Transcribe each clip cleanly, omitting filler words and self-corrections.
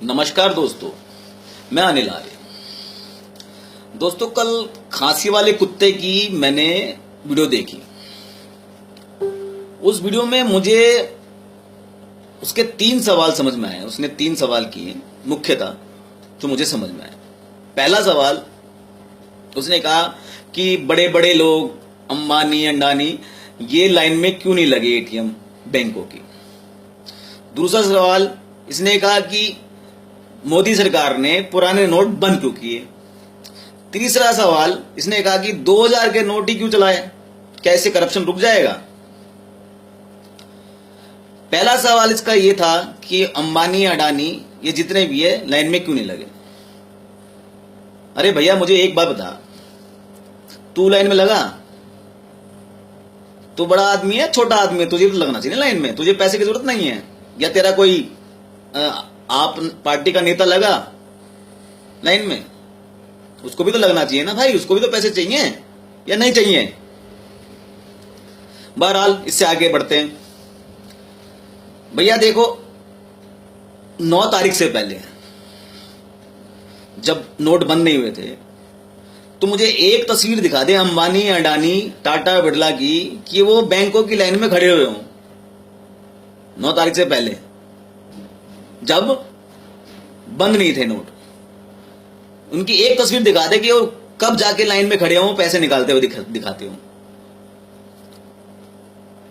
नमस्कार दोस्तों, मैं अनिल आर्य। दोस्तों, कल खांसी वाले कुत्ते की मैंने वीडियो देखी। उस वीडियो में मुझे उसके 3 सवाल समझ में आए। उसने 3 सवाल किए मुख्यतः जो मुझे समझ में आए। पहला सवाल, उसने कहा कि बड़े बड़े लोग अंबानी अंडानी ये लाइन में क्यों नहीं लगे एटीएम बैंकों की। दूसरा सवाल, इसने कहा कि मोदी सरकार ने पुराने नोट बंद क्यों किए। तीसरा सवाल, इसने कहा कि 2000 के नोट ही क्यों चलाए, क्या इससे करप्शन रुक जाएगा। पहला सवाल इसका यह था कि अंबानी अडानी ये जितने भी है लाइन में क्यों नहीं लगे। अरे भैया, मुझे एक बात बता, तू लाइन में लगा? तू बड़ा आदमी है छोटा आदमी है, तुझे तो लगना चाहिए लाइन में। तुझे पैसे की जरूरत नहीं है। या तेरा कोई आप पार्टी का नेता लगा लाइन में, उसको भी तो लगना चाहिए ना भाई, उसको भी तो पैसे चाहिए या नहीं चाहिए। बहरहाल इससे आगे बढ़ते हैं। भैया देखो, 9 तारीख से पहले जब नोट बंद नहीं हुए थे तो मुझे एक तस्वीर दिखा दे अंबानी अडानी टाटा बिरला की कि वो बैंकों की लाइन में खड़े हुए हों 9 तारीख से पहले, जब बंद नहीं थे नोट। उनकी एक तस्वीर दिखा दे कि वो कब जाके लाइन में खड़े हों, पैसे निकालते हुए दिखाते हों।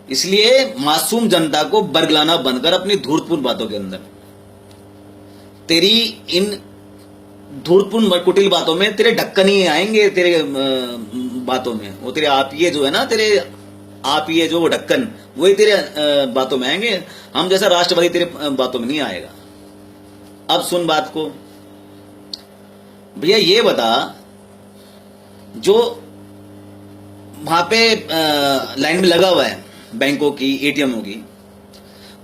इसलिए मासूम जनता को बरगलाना बंद कर अपनी धूर्तपूर्ण बातों के अंदर। तेरी इन धूर्तपूर्ण कुटिल बातों में तेरे ढक्कन ही आएंगे। तेरे बातों में वो तेरे आप ये जो है ना, तेरे आप ये जो ढक्कन, वही तेरे बातों में आएंगे। हम जैसा राष्ट्रवादी तेरे बातों में नहीं आएगा। अब सुन बात को। भैया ये बता, जो वहां पे लाइन में लगा हुआ है बैंकों की, एटीएमओ की,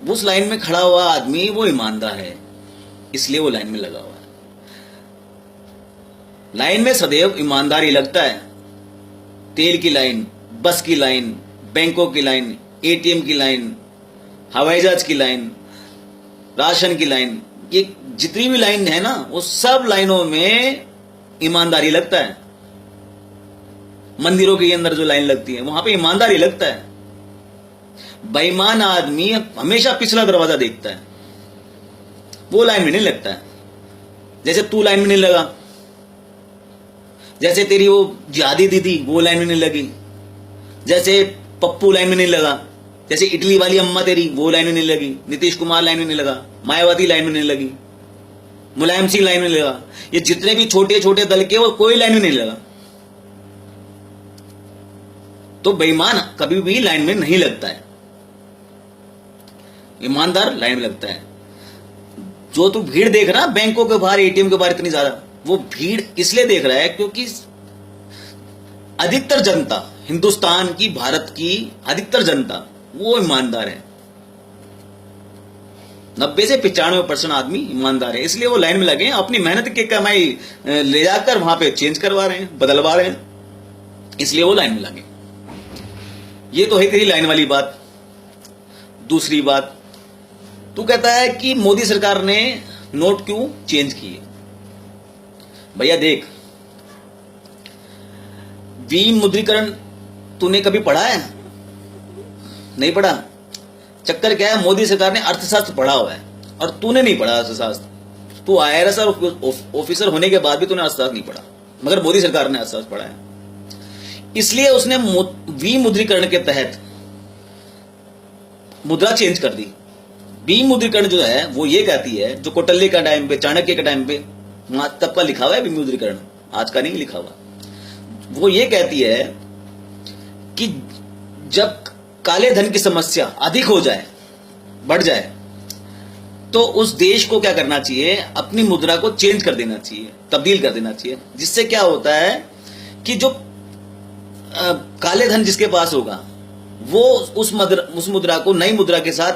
उस लाइन में खड़ा हुआ आदमी वो ईमानदार है, इसलिए वो लाइन में लगा हुआ है। लाइन में सदैव ईमानदारी लगता है। तेल की लाइन, बस की लाइन, बैंकों की लाइन, एटीएम की लाइन, हवाई जहाज की लाइन, राशन की लाइन, ये जितनी भी लाइन है ना, वो सब लाइनों में ईमानदारी लगता है। मंदिरों के अंदर जो लाइन लगती है वहां पे ईमानदारी लगता है। बेईमान आदमी हमेशा पिछला दरवाजा देखता है, वो लाइन में नहीं लगता है। जैसे तू लाइन में नहीं लगा, जैसे तेरी वो जिहादी दीदी वो लाइन में नहीं लगी, जैसे पप्पू लाइन में नहीं लगा, जैसे इटली वाली अम्मा तेरी वो लाइन में नहीं लगी, नीतीश कुमार लाइन में नहीं लगा, मायावती लाइन में नहीं लगी, मुलायम सिंह लाइन में नहीं लगा, ये जितने भी छोटे छोटे दल के वो कोई लाइन में नहीं लगा। तो बेईमान कभी भी लाइन में नहीं लगता है, ईमानदार लाइन में लगता है। जो तू भीड़ देख रहा बैंकों के बाहर, एटीएम के बाहर इतनी ज्यादा, वो भीड़ इसलिए देख रहा है क्योंकि अधिकतर जनता, हिंदुस्तान की, भारत की अधिकतर जनता वो ईमानदार है। 90 से 95% आदमी ईमानदार है, इसलिए वो लाइन में लगे हैं। अपनी मेहनत की कमाई ले जाकर वहां पे चेंज करवा रहे हैं, बदलवा रहे हैं, इसलिए वो लाइन में लगे। ये तो है तेरी लाइन वाली बात। दूसरी बात, तू कहता है कि मोदी सरकार ने नोट क्यों चेंज किए। भैया देख, विमुद्रीकरण तूने कभी पढ़ा है? नहीं पढ़ा। चक्कर क्या है, मोदी सरकार ने अर्थशास्त्र पढ़ा हुआ है और तूने नहीं पढ़ा अर्थशास्त्र। तू IRS ऑफिसर होने के बाद भी तूने अर्थशास्त्र नहीं पढ़ा, मगर मोदी सरकार ने अर्थशास्त्र पढ़ा है। इसलिए उसने विमुद्रीकरण के तहत मुद्रा चेंज कर दी। विमुद्रीकरण जो है वो ये कहती है, जो कौटिल्य का टाइम पे, चाणक्य के टाइम पे तब का लिखा हुआ है विमुद्रीकरण, आज का नहीं लिखा हुआ। वो ये कहती है कि जब काले धन की समस्या अधिक हो जाए, बढ़ जाए, तो उस देश को क्या करना चाहिए, अपनी मुद्रा को चेंज कर देना चाहिए, तब्दील कर देना चाहिए। जिससे क्या होता है कि जो काले धन जिसके पास होगा वो उस मुद्रा को नई मुद्रा के साथ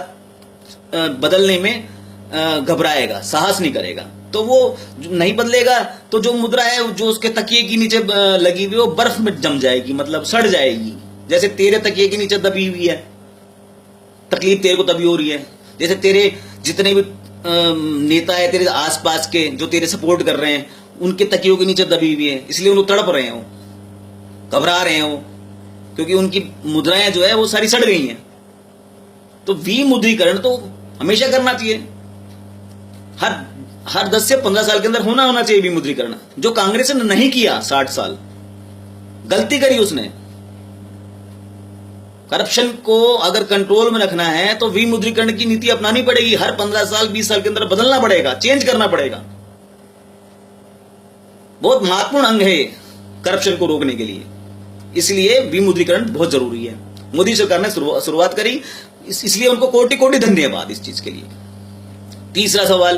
बदलने में घबराएगा, साहस नहीं करेगा। तो वो नहीं बदलेगा तो जो मुद्रा है जो उसके तकिए के नीचे लगी हुई वो बर्फ में जम जाएगी, मतलब सड़ जाएगी। जैसे तेरे तकिए के नीचे दबी हुई है, तकलीफ तेरे को तभी हो रही है। जैसे तेरे जितने भी नेता है तेरे आसपास के जो तेरे सपोर्ट कर रहे हैं, उनके तकियों के नीचे दबी हुई है, इसलिए वो तड़प रहे हैं, वो घबरा रहे हैं, वो क्योंकि उनकी मुद्राएं जो है वो सारी सड़ गई हैं। तो विमुद्रीकरण तो हमेशा करना चाहिए, हर 10 से 15 साल के अंदर होना चाहिए विमुद्रीकरण, जो कांग्रेस ने नहीं किया। 60 साल गलती करी उसने। करप्शन को अगर कंट्रोल में रखना है तो विमुद्रीकरण की नीति अपनानी पड़ेगी, हर 15 साल 20 साल के अंदर बदलना पड़ेगा, चेंज करना पड़ेगा। बहुत महत्वपूर्ण अंग है करप्शन को रोकने के लिए, इसलिए विमुद्रीकरण बहुत जरूरी है। मोदी सरकार ने शुरुआत करी, इसलिए उनको कोटि कोटि धन्यवाद इस चीज के लिए। तीसरा सवाल,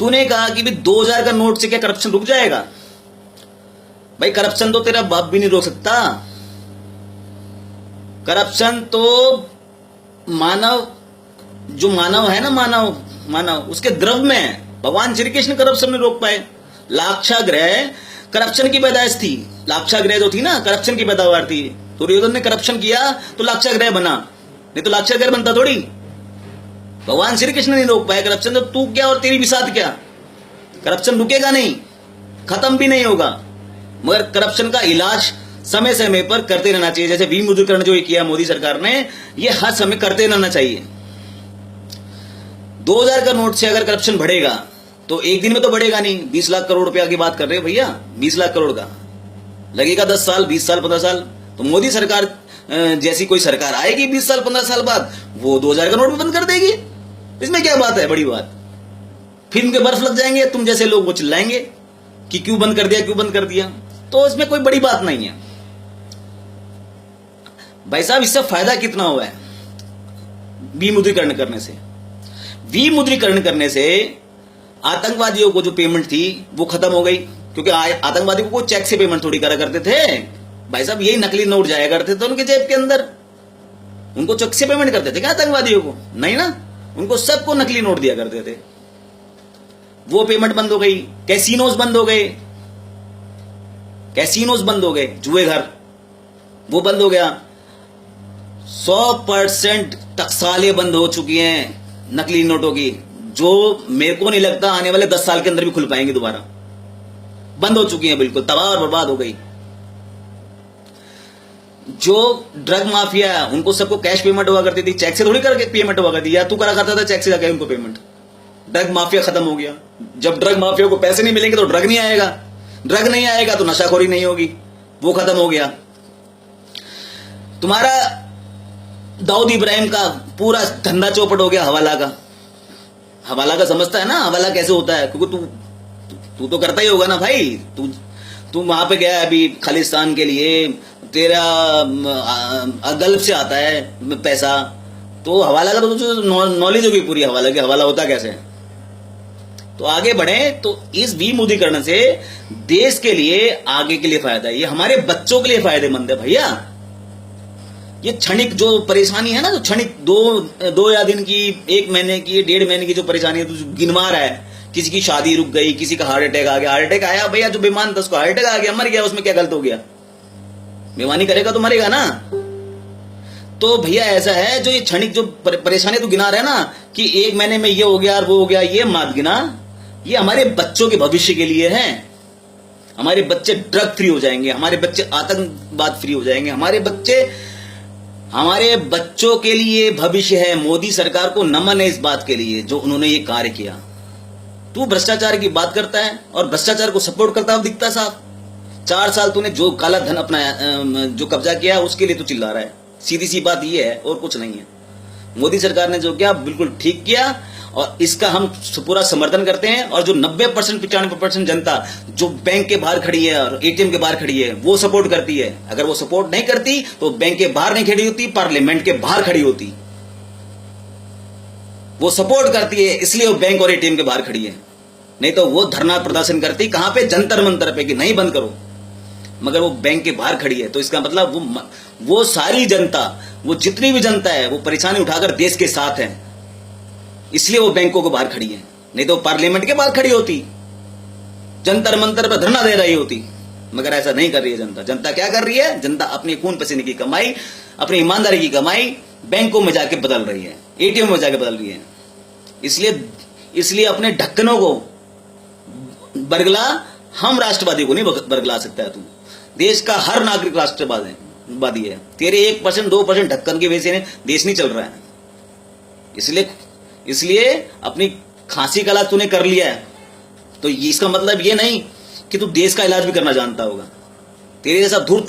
तूने कहा कि भाई 2000 का नोट से क्या करप्शन रुक जाएगा? भाई करप्शन तो तेरा बाप भी नहीं रोक सकता। करप्शन तो मानव है ना, मानव उसके द्रव में है। भगवान श्री कृष्ण करप्शन नहीं रोक पाए। लाक्षागृह करप्शन की पैदाइश थी, लाक्षागृह जो थी ना करप्शन की पैदावार थी। दुर्योधन ने करप्शन किया तो लाक्षागृह बना, नहीं तो लाक्षागृह बनता थोड़ी। भगवान श्री कृष्ण नहीं रोक पाए करप्शन, तो तू क्या और तेरी बिसात क्या? करप्शन रुकेगा नहीं, खत्म भी नहीं होगा, मगर करप्शन का इलाज समय समय पर करते रहना चाहिए। जैसे विमुद्रीकरण जो किया मोदी सरकार ने, ये हर समय करते रहना चाहिए। 2000 का नोट से अगर करप्शन बढ़ेगा तो एक दिन में तो बढ़ेगा नहीं। 20 लाख करोड़ रुपया की बात कर रहे हैं भैया, 20 लाख करोड़ का लगेगा 10 साल, 20 साल, 15 साल। तो मोदी सरकार जैसी कोई सरकार आएगी 20 साल 15 साल बाद, वो 2000 का नोट भी बंद कर देगी। इसमें क्या बात है, बड़ी बात? फिल्म के बर्फ लग जाएंगे, तुम जैसे लोग वो चिल्लाएंगे कि क्यों बंद कर दिया, क्यों बंद कर दिया। तो इसमें कोई बड़ी बात नहीं है भाई साहब। इससे फायदा कितना हुआ है विमुद्रीकरण करने से? विमुद्रीकरण करने से आतंकवादियों को जो पेमेंट थी वो खत्म हो गई, क्योंकि आतंकवादियों को चेक से पेमेंट थोड़ी करा करते थे भाई साहब, यही नकली नोट जाया करते थे उनके जेब के अंदर। उनको चेक से पेमेंट करते थे क्या आतंकवादियों को? नहीं ना, उनको सबको नकली नोट दिया करते थे। वो पेमेंट बंद हो गई। कैसीनोज बंद हो गए, कैसीनोज बंद हो गए, जुए घर वो बंद हो गया। 100% टकसालें बंद हो चुकी हैं नकली नोटों की, जो मेरे को नहीं लगता आने वाले 10 साल के अंदर भी खुल पाएंगे दोबारा। बंद हो चुकी हैं, बिल्कुल तबाह और बर्बाद हो गई। जो ड्रग माफिया है उनको सबको कैश पेमेंट हुआ करती थी, चेक से थोड़ी करके पेमेंट हुआ करती, या तू करा करता था चेक से जाके उनको पेमेंट। ड्रग माफिया खत्म हो गया। जब ड्रग माफिया को पैसे नहीं मिलेंगे तो ड्रग नहीं आएगा, ड्रग नहीं आएगा तो नशाखोरी नहीं होगी, वो खत्म हो गया। तुम्हारा दाऊद इब्राहिम का पूरा धंधा चौपट हो गया हवाला का। हवाला का समझता है ना, हवाला कैसे होता है? क्योंकि तू तो करता ही होगा ना भाई। तू वहां पे गया अभी खालिस्तान के लिए, तेरा गल्फ से आता है पैसा, तो हवाला का तो तुझे नॉलेज होगी पूरी हवाला की, हवाला होता कैसे है। तो आगे बढ़े तो इस विमुद्रीकरण से देश के लिए, आगे के लिए फायदा है, ये हमारे बच्चों के लिए फायदेमंद है भैया। ये क्षणिक जो परेशानी है ना, जो क्षणिक दो या दिन की, 1 महीने की, 1.5 महीने की जो परेशानी है, तो गिनवा रहा है। किसी की शादी रुक गई, किसी का हार्ट अटैक आ गया। हार्ट अटैक आया भैया, जो बेईमान था उसको हार्ट अटैक आ गया, मर गया, उसमें क्या गलत हो गया? बेईमानी करेगा तो मरेगा ना। तो भैया ऐसा है, जो ये क्षणिक जो परेशानी तो गिना रहे हैं ना कि 1 महीने में ये हो गया और वो हो गया, ये मत गिना। ये हमारे बच्चों के भविष्य के लिए है। हमारे बच्चे ड्रग फ्री हो जाएंगे, हमारे बच्चे आतंकवाद फ्री हो जाएंगे, हमारे बच्चों के लिए भविष्य है। मोदी सरकार को नमन है इस बात के लिए जो उन्होंने ये कार्य किया। तू भ्रष्टाचार की बात करता है और भ्रष्टाचार को सपोर्ट करता हुआ दिखता साफ। 4 साल तूने जो काला धन अपना जो कब्जा किया उसके लिए तू चिल्ला रहा है। सीधी सी बात ये है और कुछ नहीं है। मोदी सरकार ने जो किया बिल्कुल ठीक किया और इसका हम पूरा समर्थन करते हैं। और जो 90% 95% जनता जो बैंक के बाहर खड़ी है और एटीएम के बाहर खड़ी है वो सपोर्ट करती है। अगर वो सपोर्ट नहीं करती तो बैंक के बाहर नहीं खड़ी होती, पार्लियामेंट के बाहर खड़ी होती। वो सपोर्ट करती है इसलिए वो बैंक और एटीएम के बाहर खड़ी है, नहीं तो वो धरना प्रदर्शन करती कहां पे? जंतर मंतर पे कि नहीं बंद करो। मगर वो बैंक के बाहर खड़ी है तो इसका मतलब वो सारी जनता, वो जितनी भी जनता है वो परेशानी उठाकर देश के साथ है, इसलिए वो बैंकों को बाहर खड़ी है। नहीं तो पार्लियामेंट के बाहर खड़ी होती, जंतर मंतर पर धरना दे रही होती। मगर ऐसा नहीं कर रही है जनता। जनता क्या कर रही है? जनता अपनी खून पसीने की कमाई, अपनी ईमानदारी की कमाई बैंकों में जाके बदल रही है, एटीएम में जाके बदल रही है। इसलिए इसलिए अपने ढक्कनों को बरगला, हम राष्ट्रवादी को नहीं बरगला सकता है तू। देश का हर नागरिक राष्ट्रवादी है। तेरे 1% 2% ढक्कन की वजह से देश नहीं चल रहा है। इसलिए अपनी खांसी का इलाज तूने कर लिया है, तो इसका मतलब ये नहीं कि तू देश का इलाज भी करना जानता होगा। तेरे जैसा धूर्त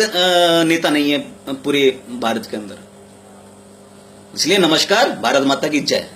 नेता नहीं है पूरे भारत के अंदर। इसलिए नमस्कार, भारत माता की जय।